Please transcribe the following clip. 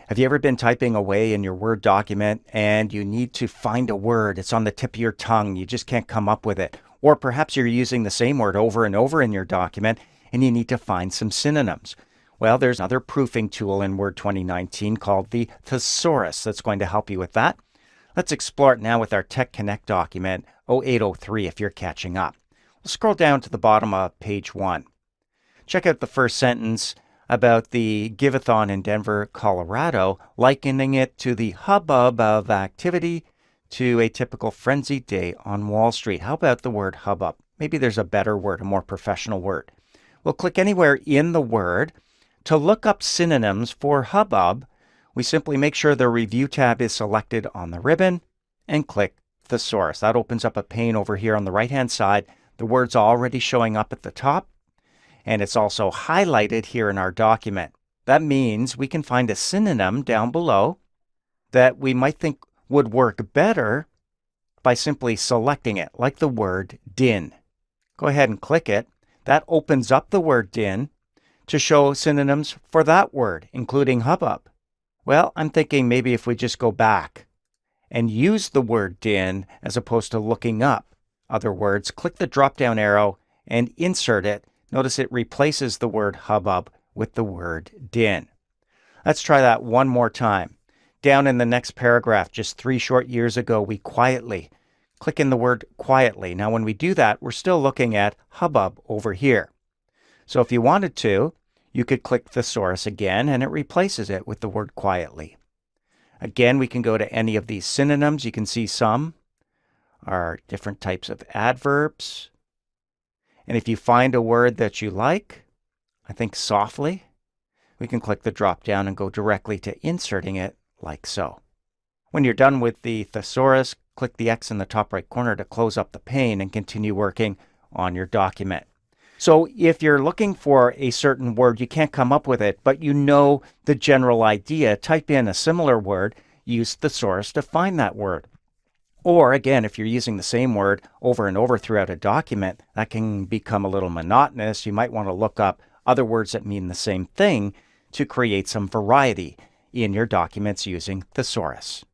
Have you ever been typing away in your Word document and you need to find a word? It's on the tip of your tongue. You just can't come up with it. Or perhaps you're using the same word over and over in your document and you need to find some synonyms. Well, there's another proofing tool in Word 2019 called the thesaurus that's going to help you with that. Let's explore it now with our Tech Connect document 0803 if you're catching up. We'll scroll down to the bottom of page 1. Check out the first sentence about the Give-a-thon in Denver, Colorado, likening it to the hubbub of activity to a typical frenzied day on Wall Street. How about the word hubbub? Maybe there's a better word, a more professional word. We'll click anywhere in the word. To look up synonyms for hubbub, we simply make sure the Review tab is selected on the ribbon and click Thesaurus. That opens up a pane over here on the right-hand side. The word's already showing up at the top, and it's also highlighted here in our document. That means we can find a synonym down below that we might think would work better by simply selecting it, like the word din. Go ahead and click it. That opens up the word din to show synonyms for that word, including hubbub. Well, I'm thinking maybe if we just go back and use the word din as opposed to looking up other words, click the drop-down arrow and insert it. Notice it replaces the word hubbub with the word din. Let's try that one more time. Down in the next paragraph, just 3 short years ago, we quietly click in the word quietly. Now, when we do that, we're still looking at hubbub over here. So if you wanted to, you could click thesaurus again, and it replaces it with the word quietly. Again, we can go to any of these synonyms. You can see some are different types of adverbs. And if you find a word that you like, I think softly, we can click the drop down and go directly to inserting it like so. When you're done with the thesaurus, click the X in the top right corner to close up the pane and continue working on your document. So if you're looking for a certain word, you can't come up with it, but you know the general idea, type in a similar word, use thesaurus to find that word. Or again, if you're using the same word over and over throughout a document, that can become a little monotonous. You might want to look up other words that mean the same thing to create some variety in your documents using thesaurus.